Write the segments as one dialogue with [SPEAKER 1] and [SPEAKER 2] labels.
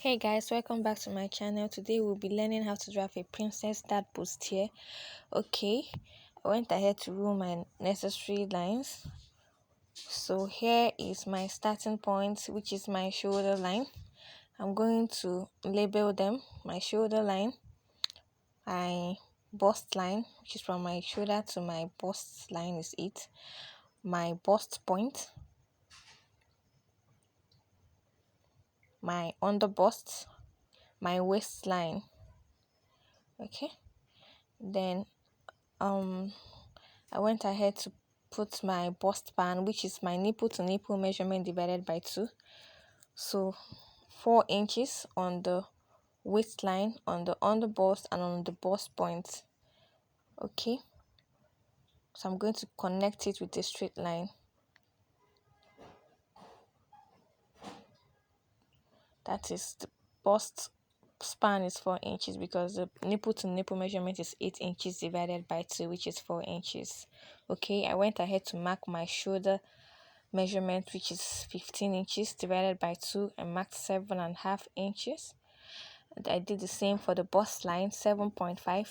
[SPEAKER 1] Hey guys, welcome back to my channel. Today we'll be learning how to draft a princess dad bustier. Okay, I went ahead to rule my necessary lines. So here is my starting point, which is my shoulder line. I'm going to label them: my shoulder line, my bust line, which is from my shoulder to my bust line is it, my bust point, my under bust, my waistline. Okay, then I went ahead to put my bust band, which is my nipple to nipple measurement divided by 2. So 4 inches on the waistline, on the bust, and on the bust point. Okay, so I'm going to connect it with a straight line. That is, the bust span is 4 inches because the nipple to nipple measurement is 8 inches divided by 2, which is 4 inches. Okay, I went ahead to mark my shoulder measurement, which is 15 inches divided by 2, and marked 7.5 inches. And I did the same for the bust line, 7.5,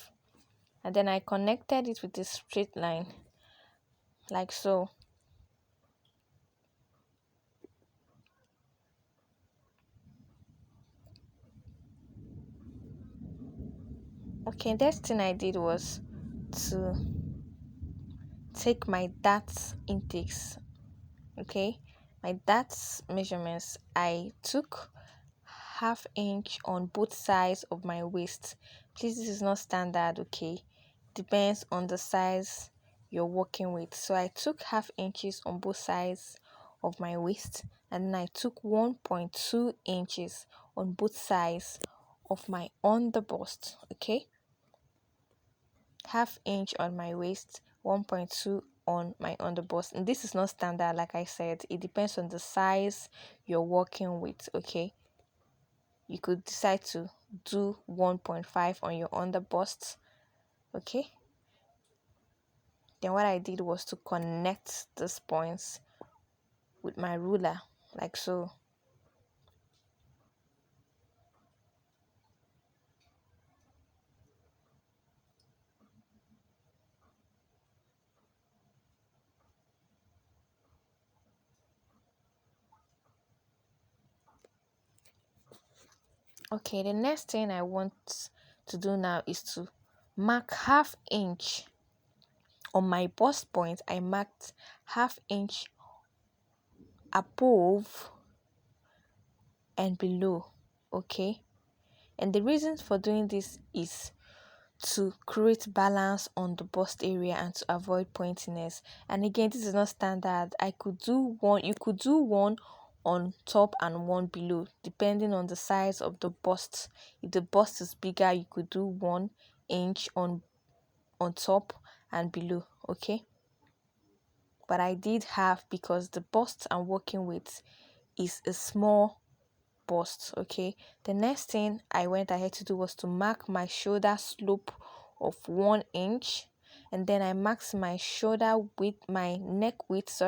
[SPEAKER 1] and then I connected it with a straight line like so. Okay, next thing I did was to take my darts intakes. Okay, my darts measurements, I took ½ inch on both sides of my waist. Please, this is not standard. Okay, depends on the size you're working with. So I took ½ inches on both sides of my waist, and then I took 1.2 inches on both sides of my underbust. Okay, ½ inch on my waist, 1.2 on my underbust. And this is not standard, like I said. It depends on the size you're working with. Okay, you could decide to do 1.5 on your underbust. Okay, then what I did was to connect these points with my ruler like so. Okay, the next thing I want to do now is to mark ½ inch on my bust point. I marked ½ inch above and below. Okay, and the reason for doing this is to create balance on the bust area and to avoid pointiness. And again, this is not standard. I could do one, you could do one on top and one below depending on the size of the bust. If the bust is bigger, you could do 1 inch on top and below. Okay, but I did half because the bust I'm working with is a small bust. Okay, the next thing I went ahead to do was to mark my shoulder slope of 1 inch, and then I marked my shoulder width, my neck width,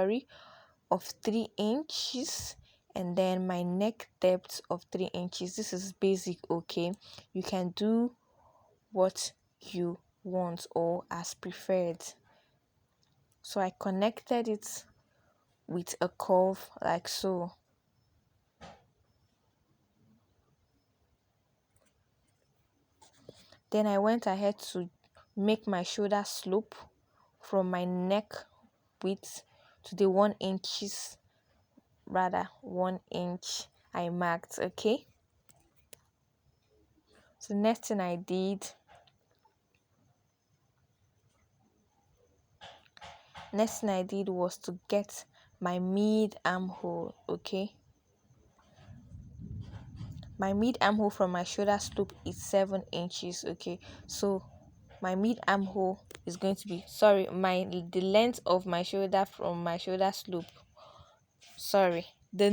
[SPEAKER 1] of 3 inches, and then my neck depth of 3 inches. This is basic. Okay, you can do what you want or as preferred. So I connected it with a curve like so. Then I went ahead to make my shoulder slope from my neck width to the 1 inches, 1 inch I marked. Okay, so next thing I did was to get my mid armhole. Okay, my mid armhole from my shoulder slope is 7 inches. Okay, so my mid armhole is going to be, the length of my shoulder from my shoulder slope, the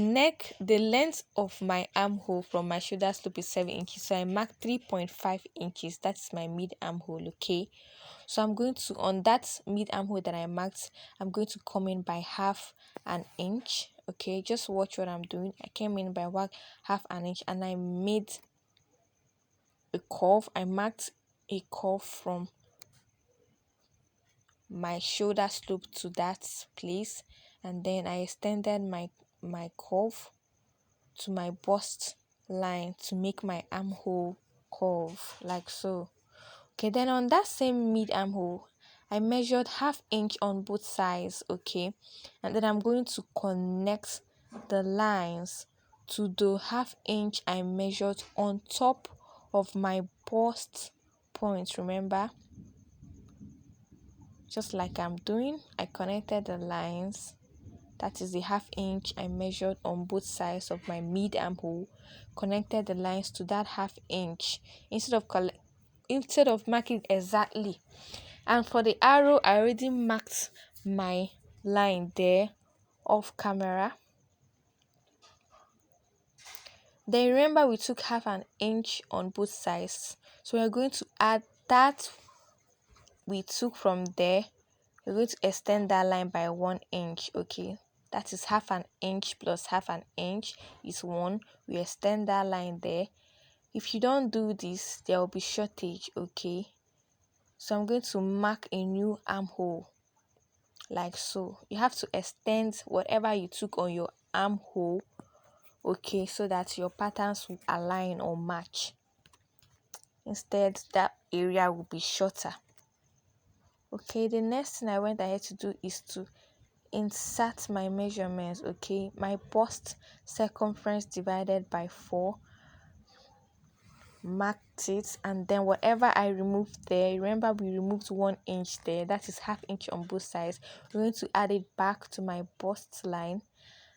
[SPEAKER 1] length of my armhole from my shoulder slope is 7 inches. So I marked 3.5 inches. That's my mid armhole. Okay, so I'm going to, on that mid armhole that I marked, I'm going to come in by ½ an inch. Okay, just watch what I'm doing. I came in by 1/2 inch and I made a curve. I marked a curve from my shoulder slope to that place, and then I extended my curve to my bust line to make my armhole curve like so. Okay, then on that same mid armhole, I measured 1/2 inch on both sides. Okay, and then I'm going to connect the lines to the 1/2 inch I measured on top of my bust point. Remember, just like I'm doing, I connected the lines. That is the 1/2 inch I measured on both sides of my mid armhole, connected the lines to that 1/2 inch instead of marking exactly. And for the arrow, I already marked my line there off camera. Then remember we took 1/2 inch on both sides, so we're going to add that we took from there. We're going to extend that line by 1 inch. Okay, that is 1/2 inch plus 1/2 inch is 1. We extend that line there. If you don't do this, there will be shortage. Okay, so I'm going to mark a new armhole like so. You have to extend whatever you took on your armhole, okay, so that your patterns will align or match. Instead, that area will be shorter. Okay, the next thing I went ahead to do is to insert my measurements. Okay, my bust circumference divided by 4, marked it, and then whatever I removed there, remember we removed 1 inch there, that is 1/2 inch on both sides. We're going to add it back to my bust line,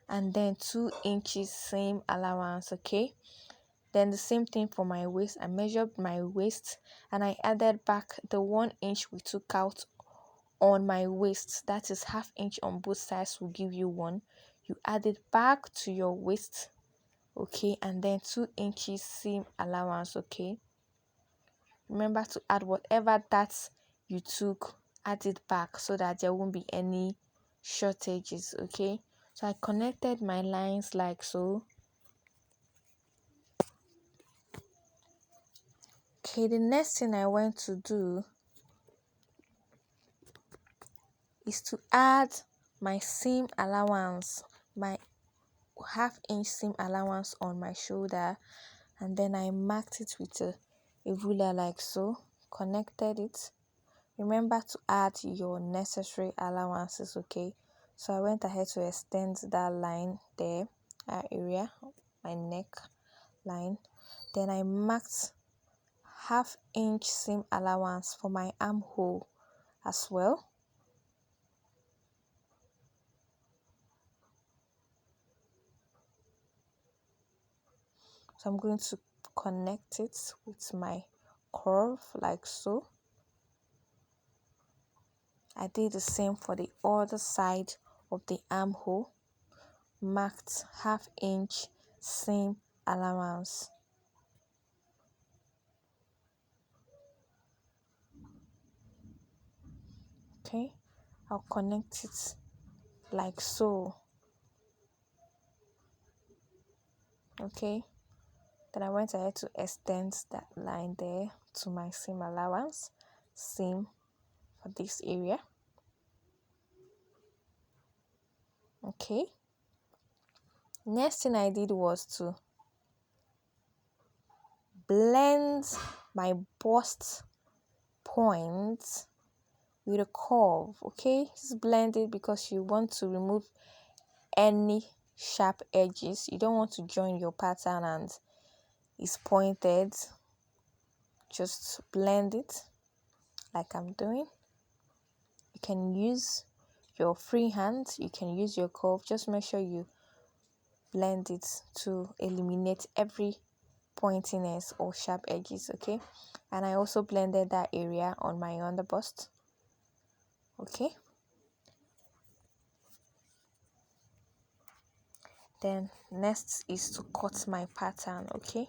[SPEAKER 1] and then 2 inches same allowance. Okay, then the same thing for my waist. I measured my waist and I added back the 1 inch we took out on my waist. That is 1/2 inch on both sides will give you 1. You add it back to your waist. Okay, and then 2 inches seam allowance. Okay, remember to add whatever that you took, add it back so that there won't be any shortages. Okay, so I connected my lines like so. Okay, the next thing I went to do is to add my seam allowance, my 1/2 inch seam allowance on my shoulder, and then I marked it with a ruler like so, connected it. Remember to add your necessary allowances. Okay, so I went ahead to extend that line there, that area, my neck line. Then I marked 1/2 inch seam allowance for my armhole as well. So I'm going to connect it with my curve like so. I did the same for the other side of the armhole, marked 1/2 inch seam allowance. Okay, I'll connect it like so. Okay, then I went ahead to extend that line there to my seam allowance, seam for this area. Okay, next thing I did was to blend my bust point with a curve. Okay, just blend it because you want to remove any sharp edges. You don't want to join your pattern and it's pointed. Just blend it like I'm doing. You can use your free hand, you can use your curve. Just make sure you blend it to eliminate every pointiness or sharp edges. Okay, and I also blended that area on my underbust. Okay, then next is to cut my pattern. Okay,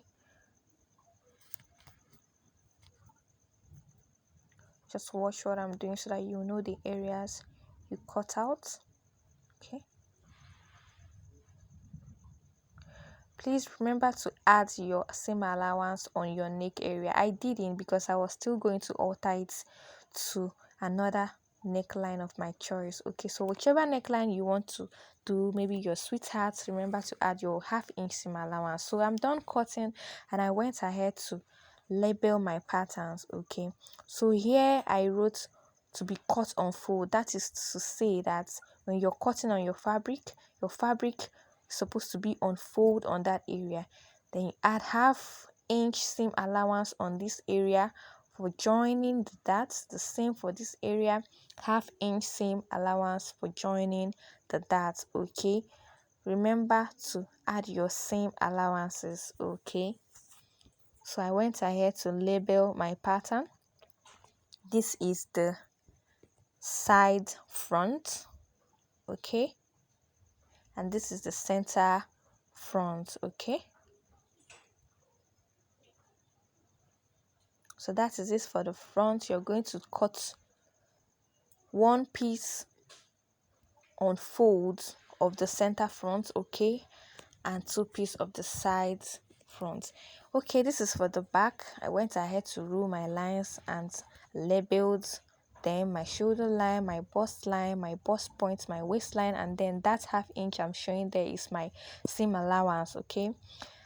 [SPEAKER 1] just watch what I'm doing so that you know the areas you cut out. Okay, Please remember to add your seam allowance on your neck area. I didn't because I was still going to alter it to another neckline of my choice. Okay, so whichever neckline you want to do, maybe your sweetheart, remember to add your ½ inch seam allowance. So I'm done cutting and I went ahead to label my patterns. Okay, so here I wrote to be cut on fold. That is to say that when you're cutting on your fabric is supposed to be on fold on that area. Then you add ½ inch seam allowance on this area for joining the darts. The same for this area, ½ inch seam allowance for joining the darts. Okay, remember to add your seam allowances. Okay, so I went ahead to label my pattern. This is the side front, okay, and this is the center front. Okay, so that is it for the front. You're going to cut one piece on folds of the center front, okay, and 2 pieces of the side front. Okay, this is for the back. I went ahead to rule my lines and labeled them: my shoulder line, my bust line, my bust point, my waistline, and then that ½ inch I'm showing there is my seam allowance. Okay,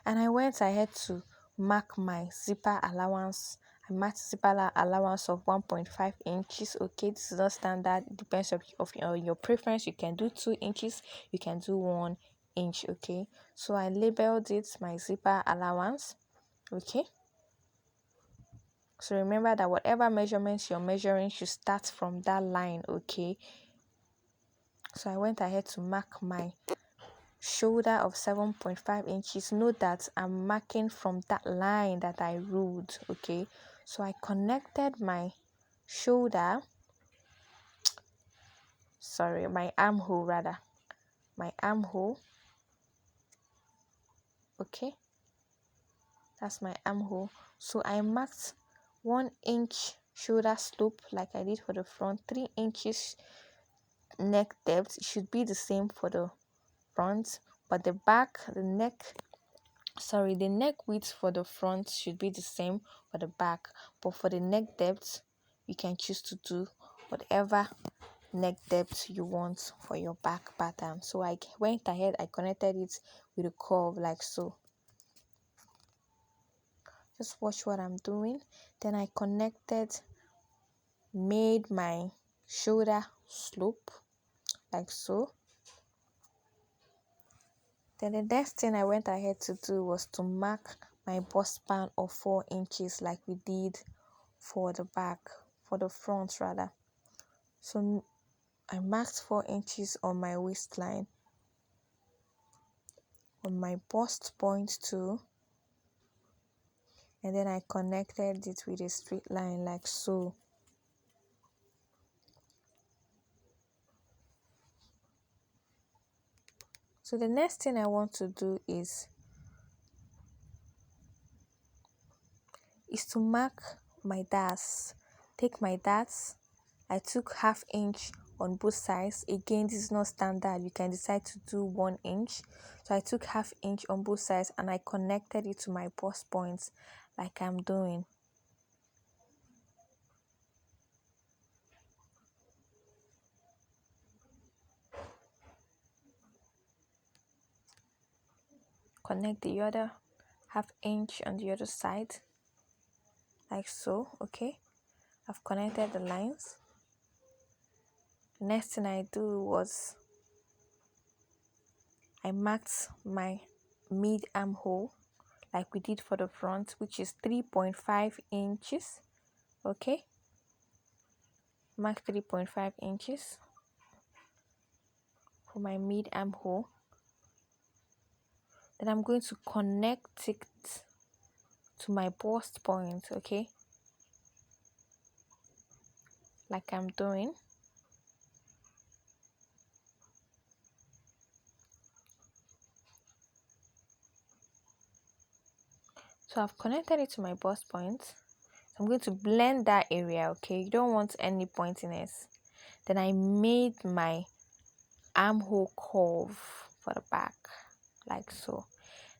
[SPEAKER 1] and I went ahead to mark my zipper allowance. I marked zipper allowance of 1.5 inches. Okay, this is not standard. It depends of your preference. You can do 2 inches, you can do 1 inch. Okay, so I labeled it my zipper allowance. Okay, so remember that whatever measurements you're measuring should start from that line. Okay, so I went ahead to mark my shoulder of 7.5 inches. Note that I'm marking from that line that I ruled. Okay, so I connected my shoulder, my armhole rather, my armhole. Okay, that's my armhole. So I marked 1 inch shoulder slope like I did for the front, 3 inches neck depth. It should be the same for the front, but the back, the neck width for the front should be the same for the back, but for the neck depth you can choose to do whatever neck depth you want for your back pattern. So I went ahead, I connected it with a curve like so. Just watch what I'm doing. Then I made my shoulder slope like so. Then the next thing I went ahead to do was to mark my bust span of 4 inches like we did for the front rather. So I marked 4 inches on my waistline, on my bust point too, and then I connected it with a straight line like so. So the next thing I want to do is to mark my darts. Take my darts. I took ½ inch on both sides. Again, this is not standard. You can decide to do 1 inch. So I took ½ inch on both sides and I connected it to my bust points like I'm doing. Connect the other ½ inch on the other side like so. Okay, I've connected the lines. The next thing I do was I marked my mid armhole like we did for the front, which is 3.5 inches. Okay, mark 3.5 inches for my mid armhole. Then I'm going to connect it to my bust point. Okay, like I'm doing. So I've connected it to my bust point. I'm going to blend that area. Okay, you don't want any pointiness. Then I made my armhole curve for the back like so.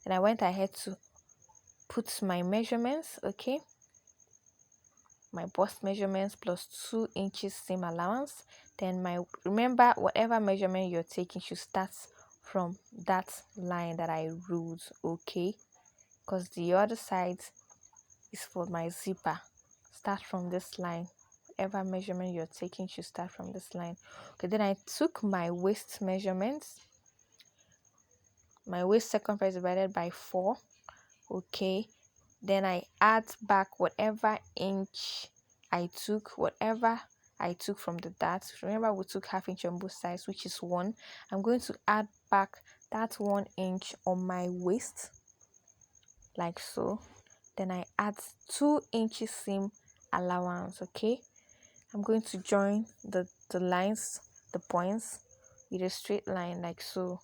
[SPEAKER 1] Then I went ahead to put my measurements, okay, my bust measurements plus 2 inches seam allowance. Then remember, whatever measurement you're taking should start from that line that I ruled, okay, because the other side is for my zipper. Start from this line. Whatever measurement you're taking should start from this line. Okay, then I took my waist measurements, my waist circumference divided by 4, okay. Then I add back whatever I took from the dart. Remember, we took half inch on both sides, which is 1. I'm going to add back that 1 inch on my waist, like so. Then I add 2 inches seam allowance, okay. I'm going to join the lines, the points, with a straight line, like so.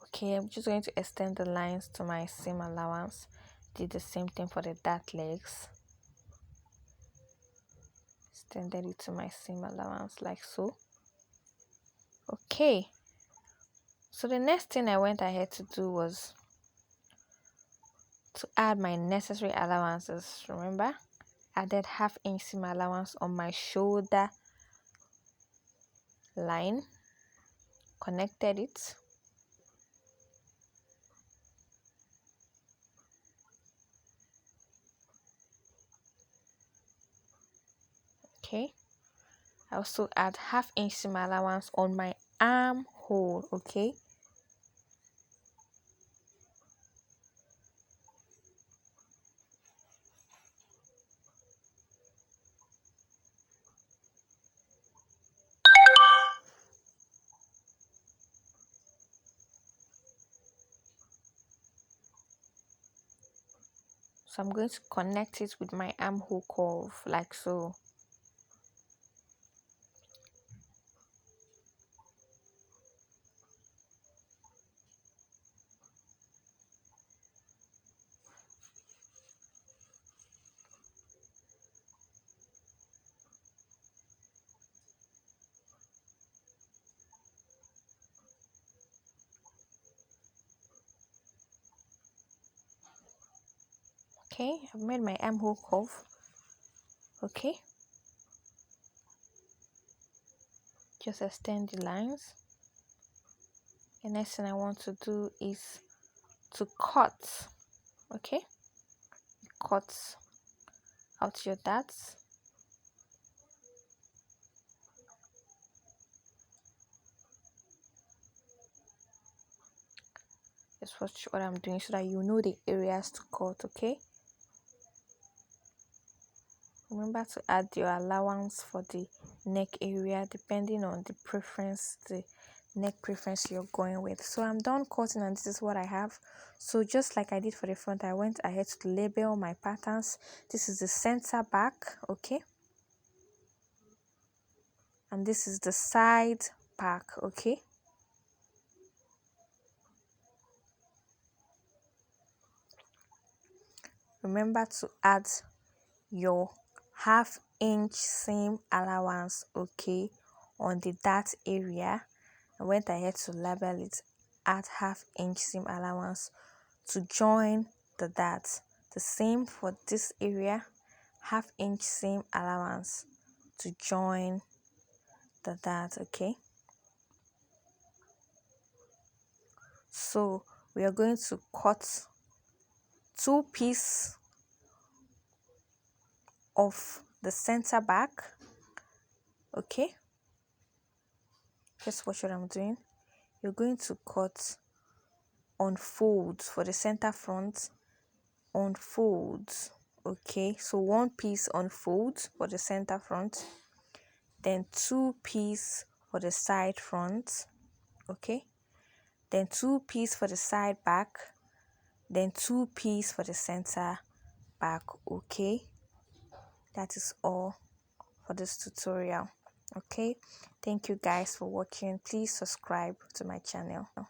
[SPEAKER 1] Okay, I'm just going to extend the lines to my seam allowance. Did the same thing for the dart legs. Extended it to my seam allowance, like so. Okay, so the next thing I went ahead to do was to add my necessary allowances. Remember, added half inch seam allowance on my shoulder line, connected it, okay. I also add half inch seam allowance on my armhole, okay. So I'm going to connect it with my armhole curve, like so. Okay, I've made my armhole curve, okay. Just extend the lines. The next thing I want to do is to cut, okay. Cut out your darts. Just watch what I'm doing so that you know the areas to cut, okay. Remember to add your allowance for the neck area depending on the preference, the neck preference you're going with. So I'm done cutting and this is what I have. So just like I did for the front, I went ahead to label my patterns. This is the center back, okay, and this is the side back, okay. Remember to add your half inch seam allowance, okay, on the dart area. I went ahead to label it at half inch seam allowance to join the dart. The same for this area, half inch seam allowance to join the dart, okay. So we are going to cut 2 pieces of the center back, okay. Just watch what I'm doing. You're going to cut on folds for the center front, on folds, okay. So 1 piece on folds for the center front, then 2 piece for the side front, okay, then 2 piece for the side back, then 2 piece for the center back, okay. That is all for this tutorial, okay. Thank you guys for watching. Please subscribe to my channel.